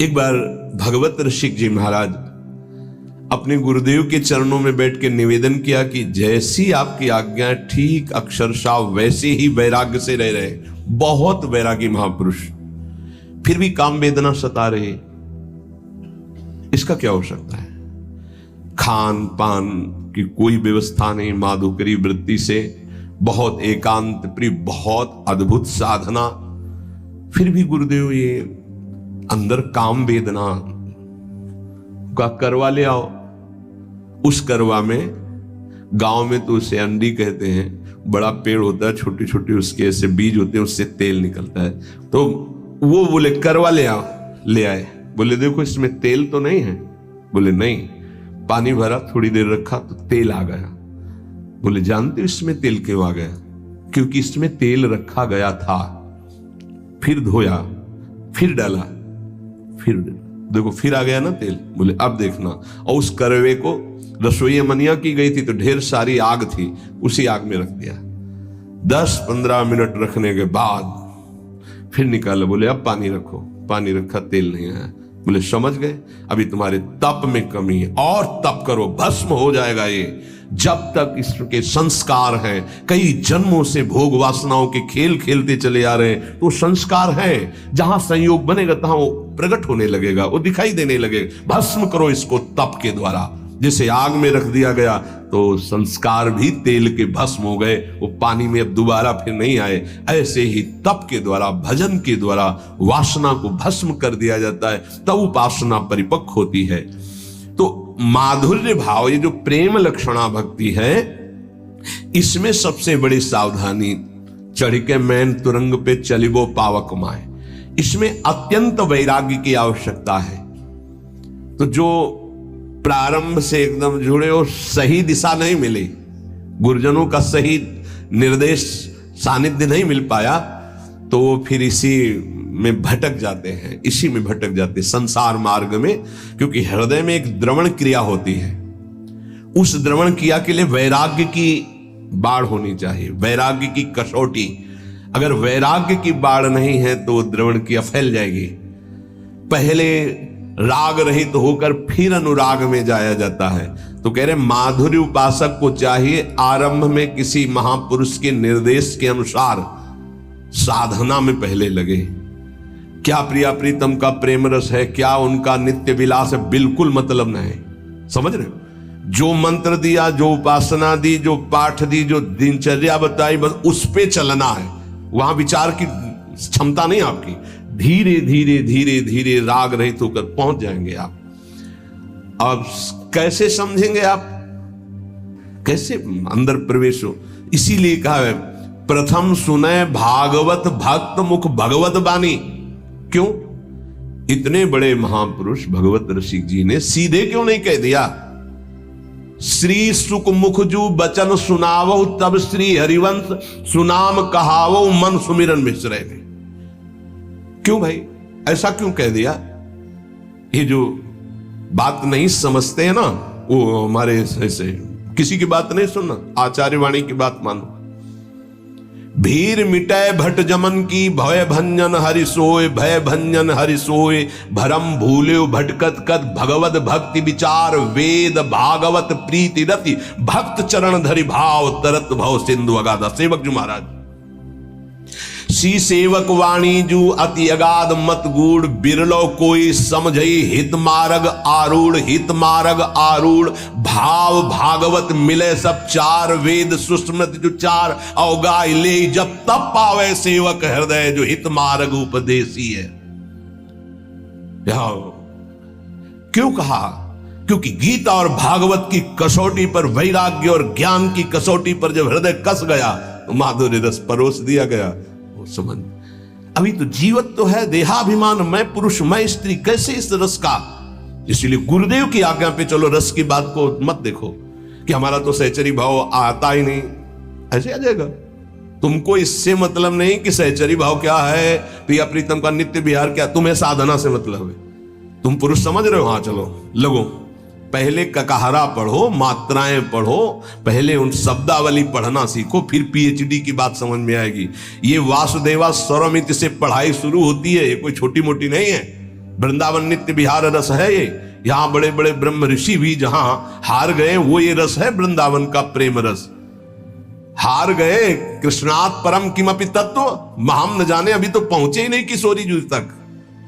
एक बार भगवत ऋषिक जी महाराज अपने गुरुदेव के चरणों में बैठ के निवेदन किया कि जैसी आपकी आज्ञा ठीक अक्षरशः वैसे ही वैराग्य से रह रहे। बहुत वैरागी महापुरुष, फिर भी काम वेदना सता रहे। इसका क्या हो सकता है? खान पान की कोई व्यवस्था नहीं, माधुकरी वृत्ति से बहुत एकांत प्रिय, बहुत अद्भुत साधना, फिर भी गुरुदेव ये अंदर काम वेदना का करवा ले आओ। उस करवा में गांव में तो उसे अंडी कहते हैं, बड़ा पेड़ होता है, छोटे छोटे उसके ऐसे बीज होते हैं, उससे तेल निकलता है। तो वो बोले करवा ले आओ, ले आए। बोले देखो इसमें तेल तो नहीं है। बोले नहीं। पानी भरा, थोड़ी देर रखा तो तेल आ गया। बोले जानते हो इसमें तेल क्यों आ गया? क्योंकि इसमें तेल रखा गया था। फिर धोया, फिर डाला, फिर देखो फिर आ गया ना तेल। बोले अब देखना। और उस करवे को रसोई मनिया की गई थी तो ढेर सारी आग थी, उसी आग में रख दिया। 10-15 मिनट रखने के बाद फिर निकाला। बोले अब पानी रखो। पानी रखा, तेल नहीं आया। बोले समझ गए, अभी तुम्हारे तप में कमी है, और तप करो, भस्म हो जाएगा ये। जब तक इसके संस्कार हैं, कई जन्मों से भोग वासनाओं के खेल खेलते चले आ रहे हैं, तो संस्कार है। जहां संयोग बनेगा तहां वो प्रकट होने लगेगा, वो दिखाई देने लगेगा। भस्म करो इसको तप के द्वारा। जैसे आग में रख दिया गया तो संस्कार भी तेल के भस्म हो गए, वो पानी में अब दोबारा फिर नहीं आए। ऐसे ही तप के द्वारा, भजन के द्वारा वासना को भस्म कर दिया जाता है, तब उपासना परिपक्व होती है। तो माधुर्य भाव, ये जो प्रेम लक्षणा भक्ति है, इसमें सबसे बड़ी सावधानी, चढ़ के मैन तुरंग पे चलिबो पावक माए, इसमें अत्यंत वैराग्य की आवश्यकता है। तो जो प्रारंभ से एकदम जुड़े हो, सही दिशा नहीं मिली, गुरुजनों का सही निर्देश सानिध्य नहीं मिल पाया, तो वो फिर इसी में भटक जाते हैं, इसी में भटक जाते हैं संसार मार्ग में। क्योंकि हृदय में एक द्रवण क्रिया होती है, उस द्रवण क्रिया के लिए वैराग्य की बाढ़ होनी चाहिए, वैराग्य की कसौटी। अगर वैराग्य की बाढ़ नहीं है तो द्रवण क्रिया फैल जाएगी। पहले राग रहित होकर फिर अनुराग में जाया जाता है। तो कह रहे माधुर्य उपासक को चाहिए आरंभ में किसी महापुरुष के निर्देश के अनुसार साधना में पहले लगे। क्या प्रिया प्रीतम का प्रेम रस है, क्या उनका नित्य विलास है, बिल्कुल मतलब नहीं। समझ रहे हो? जो मंत्र दिया, जो उपासना दी, जो पाठ दी, जो दिनचर्या बताई, बस उस पे चलना है। वहां विचार की क्षमता नहीं आपकी। धीरे धीरे धीरे धीरे राग रहित होकर पहुंच जाएंगे आप। अब कैसे समझेंगे आप, कैसे अंदर प्रवेश हो? इसीलिए कहा है प्रथम सुने भागवत भक्त मुख भगवत बानी। क्यों? इतने बड़े महापुरुष भगवत ऋषिक जी ने सीधे क्यों नहीं कह दिया श्री सुख मुख जू बचन सुनावो, तब श्री हरिवंश सुनाम कहावो, मन सुमिरन मिश्रे ने? क्यों भाई, ऐसा क्यों कह दिया? ये जो बात नहीं समझते हैं ना, वो हमारे ऐसे किसी की बात नहीं सुनना, आचार्य वाणी की बात मानो। भीर मिटय भट जमन की, भय भंजन हरि सोय, भय भंजन हरि सोय, भरम भूल्यो भटकत कद, भगवत भक्ति विचार, वेद भागवत प्रीति रति, भक्त चरण धरि भाव, तरत भव सिंधु अगाधा। सेवक जी महाराज, सी सेवक वाणी जू अति अगाध मत गूढ़, बिरलो कोई समझई हित मार्ग आरूढ़, हित मार्ग आरूढ़, भाव भागवत मिले सब चार, वेद सुस्मृत जो चार, अवगाय ले जब तब पावे सेवक हृदय, जो हित मार्ग उपदेशी है। क्यों कहा? क्योंकि गीता और भागवत की कसौटी पर, वैराग्य और ज्ञान की कसौटी पर जब हृदय कस गया तो माधुर्य रस परोस दिया गया। समझ, अभी तो जीवत तो है, देहाभिमान, मैं पुरुष मैं स्त्री, कैसे इस रस का? इसीलिए गुरुदेव की आज्ञा पे चलो। रस की बात को मत देखो कि हमारा तो सहचरी भाव आता ही नहीं, ऐसे आ जाएगा। तुमको इससे मतलब नहीं कि सहचरी भाव क्या है, प्रिया प्रीतम का नित्य विहार क्या, तुम्हें साधना से मतलब है। तुम पुरुष समझ रहे हो? हाँ चलो लगो, पहले ककहरा पढ़ो, मात्राएं पढ़ो, पहले उन शब्दावली पढ़ना सीखो, फिर पीएचडी की बात समझ में आएगी। ये वासुदेवा स्वरमिति से पढ़ाई शुरू होती है, ये कोई छोटी मोटी नहीं है। वृंदावन नित्य विहार रस है ये। यहां बड़े बड़े ब्रह्म ऋषि भी जहां हार गए, वो ये रस है वृंदावन का प्रेम रस। हार गए कृष्णात् परम किमपि तत्व महम न जाने, अभी तो पहुंचे ही नहीं किशोरी जी तक।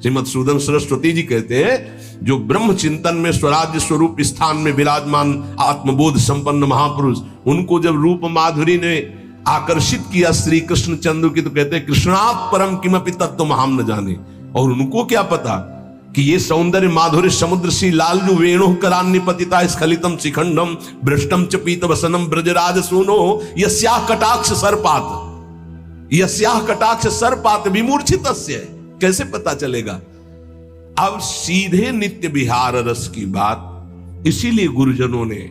श्रीमद सूदन सरस्वती जी कहते हैं, जो ब्रह्म चिंतन में स्वराज्य स्वरूप स्थान में विराजमान आत्मबोध संपन्न महापुरुष, उनको जब रूप माधुरी ने आकर्षित किया श्री कृष्ण चंद्र की, तो कहते हैं कृष्णात् परम किमपि तत्व महम न जाने। और उनको क्या पता कि ये सौंदर्य माधुर्य समुद्र सी लालजू वेणु करान्निपतिता स्खलितम शिखंडम भ्रष्टम च पीत वसनम ब्रजराज सुनो यस्याः कटाक्ष सर्पात, यस्याः कटाक्ष सर्पात विमूर्छितस्य। कैसे पता चलेगा? अब सीधे नित्य विहार रस की बात, इसीलिए गुरुजनों ने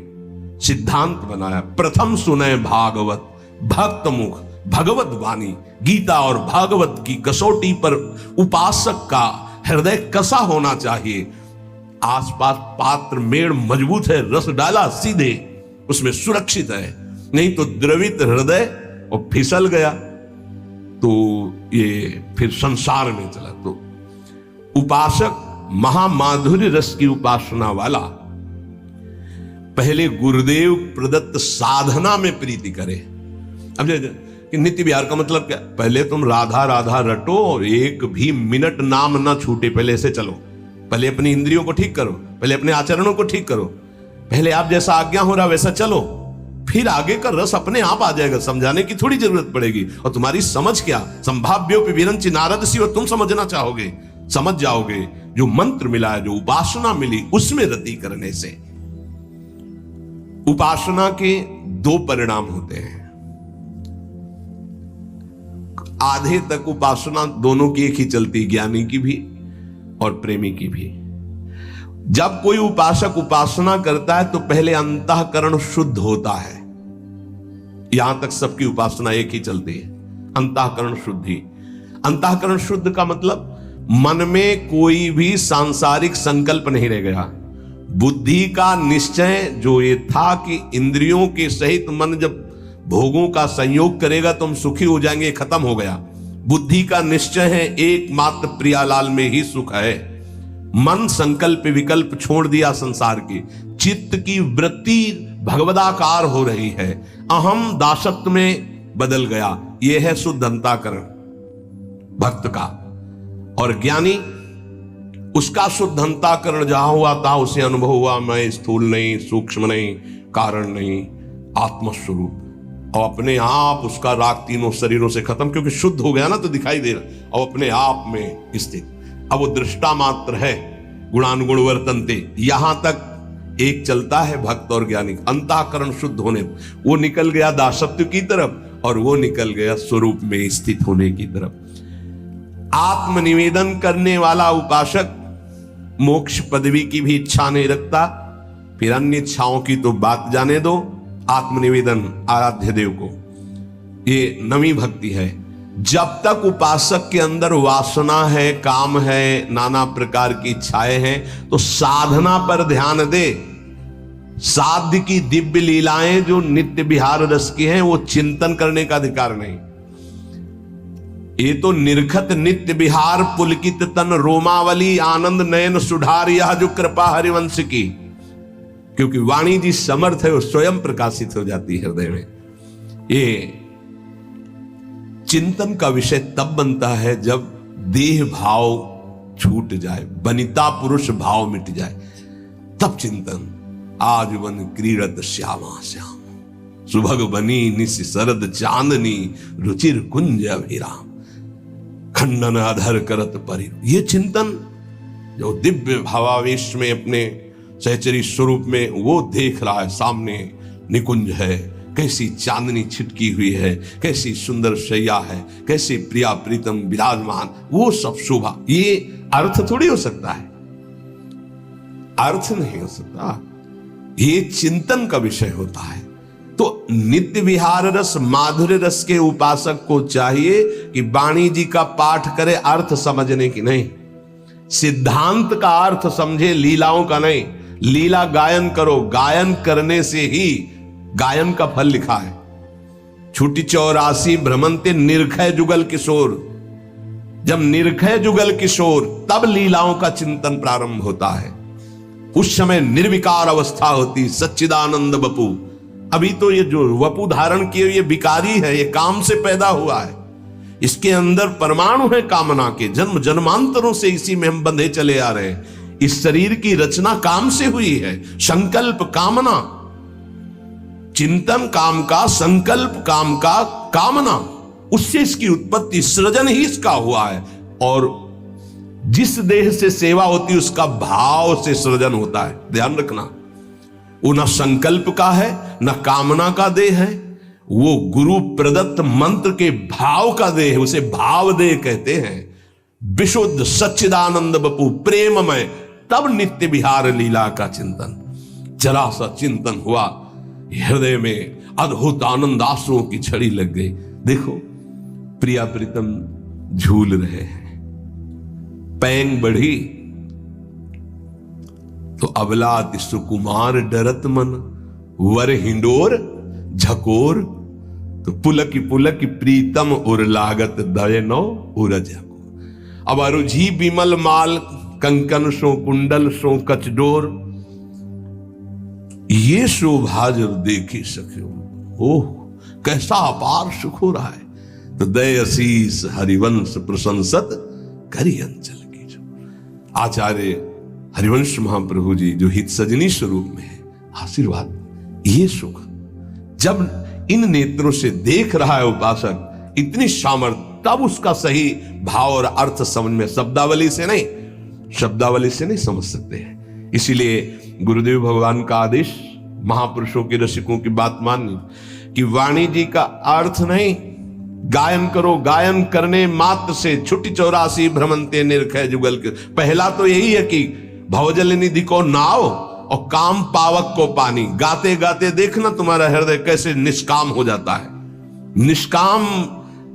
सिद्धांत बनाया, प्रथम सुने भागवत भक्त मुख भगवत वाणी। गीता और भागवत की कसौटी पर उपासक का हृदय कसा होना चाहिए। आसपास पात्र मेड़ मजबूत है, रस डाला सीधे उसमें सुरक्षित है, नहीं तो द्रवित हृदय और फिसल गया तो ये फिर संसार में चला। तो उपासक महामाधुर्य रस की उपासना वाला पहले गुरुदेव प्रदत्त साधना में प्रीति करे। अब कि नित्य विहार का मतलब क्या? पहले तुम राधा राधा रटो और एक भी मिनट नाम ना छूटे, पहले से चलो। पहले अपनी इंद्रियों को ठीक करो, पहले अपने आचरणों को ठीक करो, पहले आप जैसा आज्ञा हो रहा वैसा चलो, फिर आगे का रस अपने आप आ जाएगा। समझाने की थोड़ी जरूरत पड़ेगी। और तुम्हारी समझ क्या, संभाव्योपि विरंचि नारद सी, और तुम समझना चाहोगे, समझ जाओगे। जो मंत्र मिला है, जो उपासना मिली, उसमें रति करने से उपासना के दो परिणाम होते हैं। आधे तक उपासना दोनों की एक ही चलती, ज्ञानी की भी और प्रेमी की भी। जब कोई उपासक उपासना करता है तो पहले अंतःकरण शुद्ध होता है। यहां तक सबकी उपासना एक ही चलती है, अंतःकरण शुद्धि। अंतःकरण शुद्ध का मतलब मन में कोई भी सांसारिक संकल्प नहीं रह गया। बुद्धि का निश्चय जो ये था कि इंद्रियों के सहित मन जब भोगों का संयोग करेगा तो हम सुखी हो जाएंगे, खत्म हो गया। बुद्धि का निश्चय है एकमात्र प्रियालाल में ही सुख है। मन संकल्प विकल्प छोड़ दिया संसार की, चित्त की वृत्ति भगवदाकार हो रही है, अहम दासत्व में बदल गया। यह है शुद्ध अंतःकरण भक्त का। और ज्ञानी, उसका शुद्ध अंतःकरण जहां हुआ था उसे अनुभव हुआ, मैं स्थूल नहीं, सूक्ष्म नहीं, कारण नहीं, आत्मस्वरूप। और अपने आप उसका राग तीनों शरीरों से खत्म, क्योंकि शुद्ध हो गया ना तो दिखाई दे रहा, और अपने आप में स्थित। अब वो दृष्टा मात्र है, गुणानुगुण वर्तनते। यहां तक एक चलता है भक्त और ज्ञानी। अंतःकरण शुद्ध होने वो निकल गया दासत्व की तरफ और वो निकल गया स्वरूप में स्थित होने की तरफ। आत्मनिवेदन करने वाला उपासक मोक्ष पदवी की भी इच्छा नहीं रखता, फिर अन्य इच्छाओं की तो बात जाने दो। आत्मनिवेदन आराध्य देव को, ये नवी भक्ति है। जब तक उपासक के अंदर वासना है, काम है, नाना प्रकार की इच्छाएं हैं, तो साधना पर ध्यान दे। साध्य की दिव्य लीलाएं जो नित्य विहार रस की हैं, वो चिंतन करने का अधिकार नहीं। ये तो निर्खत नित्य विहार पुलकित तन रोमावली आनंद नयन सुधार, यह जो कृपा हरिवंश की। क्योंकि वाणी जी समर्थ है, वो स्वयं प्रकाशित हो जाती है हृदय में। ये चिंतन का विषय तब बनता है जब देह भाव छूट जाए, बनिता पुरुष भाव मिट जाए, तब चिंतन। आज वन क्रीड़त श्यामा श्याम, सुभग बनी निस शरद चांदनी, रुचिर कुंज अभिराम, खंडन अधर करत परि। ये चिंतन जो दिव्य भावावेश में अपने सहचरी स्वरूप में वो देख रहा है, सामने निकुंज है, कैसी चांदनी छिटकी हुई है, कैसी सुंदर शैया है, कैसे प्रिया प्रीतम विराजमान, वो सब शोभा। ये अर्थ थोड़ी हो सकता है, अर्थ नहीं हो सकता, ये चिंतन का विषय होता है। तो नित्य विहार रस माधुर्य रस के उपासक को चाहिए कि वाणी जी का पाठ करे, अर्थ समझने की नहीं, सिद्धांत का अर्थ समझे, लीलाओं का नहीं। लीला गायन करो, गायन करने से ही गायन का फल लिखा है। छुटी 84 भ्रमंते निर्खय जुगल किशोर, जब निरखय जुगल किशोर, तब लीलाओं का चिंतन प्रारंभ होता है। उस समय निर्विकार अवस्था होती, सच्चिदानंद वपु। अभी तो ये जो वपु धारण किए ये विकारी है, ये काम से पैदा हुआ है, इसके अंदर परमाणु है कामना के, जन्म जन्मांतरों से इसी में हम बंधे चले आ रहे हैं। इस शरीर की रचना काम से हुई है, संकल्प कामना, चिंतन काम का, संकल्प काम का, कामना, उससे इसकी उत्पत्ति, सृजन ही इसका हुआ है। और जिस देह से सेवा होती है उसका भाव से सृजन होता है, ध्यान रखना। वो न संकल्प का है न कामना का देह है, वो गुरु प्रदत्त मंत्र के भाव का देह है, उसे भाव देह कहते हैं। विशुद्ध सच्चिदानंद वपु प्रेममय, तब नित्य विहार लीला का चिंतन। जरा सा चिंतन हुआ, हृदय में अद्भुत आनंद आंसुओं की छड़ी लग गई। देखो प्रिया प्रीतम झूल रहे हैं, पैंग बढ़ी तो अबलात सुकुमार डरत मन, वर हिंडोर झकोर तो पुलक पुलक प्रीतम उर लागत दयनो उरज। अब अरुझी बिमल माल, कंकन सो कुंडल सो कचडोर, ये शोभा जब देखी सख्यो, ओह कैसा अपार सुख हो रहा है। तो दय असीस हरिवंश प्रशंसत करी अंचल की। जो आचार्य हरिवंश महाप्रभु जी जो हित सजनी स्वरूप में है, आशीर्वाद, ये सुख जब इन नेत्रों से देख रहा है उपासक, इतनी सामर्थ्य, तब उसका सही भाव और अर्थ समझ में, शब्दावली से नहीं समझ सकते हैं। इसीलिए गुरुदेव भगवान का आदेश, महापुरुषों के रसिकों की बात माननी कि वाणी जी का अर्थ नहीं, गायन करो, गायन करने मात्र से छुट्टी 84 भ्रमंते निरखय जुगल के। पहला तो यही है कि भवजल निधि को नाव और काम पावक को पानी। गाते गाते देखना तुम्हारा हृदय कैसे निष्काम हो जाता है। निष्काम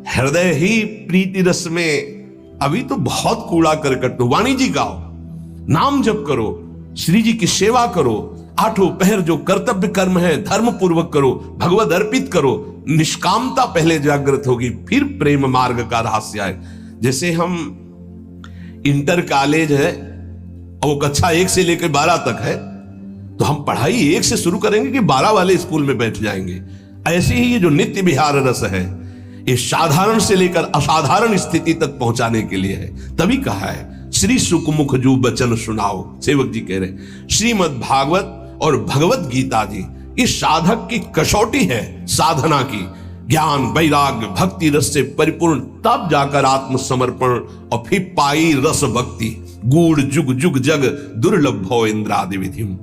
हृदय ही प्रीति रस में। अभी तो बहुत कूड़ा करकट, तो वाणी जी गाओ, नाम जप करो, श्री जी की सेवा करो, आठों पहर जो कर्तव्य कर्म है धर्म पूर्वक करो, भगवद अर्पित करो। निष्कामता पहले जागृत होगी, फिर प्रेम मार्ग का रहस्य आए। जैसे हम इंटर कॉलेज है और वो कक्षा 1 से लेकर 12 तक है, तो हम पढ़ाई 1 से शुरू करेंगे कि 12 वाले स्कूल में बैठ जाएंगे। ऐसे ही ये जो नित्य विहार रस है, ये साधारण से लेकर असाधारण स्थिति तक पहुंचाने के लिए है। तभी कहा है श्री सुखमुख जो बचन सुनाओ। सेवक जी कह रहे श्रीमद् भागवत और भगवत गीता जी इस साधक की कसौटी है साधना की। ज्ञान वैराग्य भक्ति रस से परिपूर्ण, तब जाकर आत्मसमर्पण और फिर पाई रस भक्ति। गूढ़ जुग जुग जग दुर्लभ भो इंद्रादि विधिम।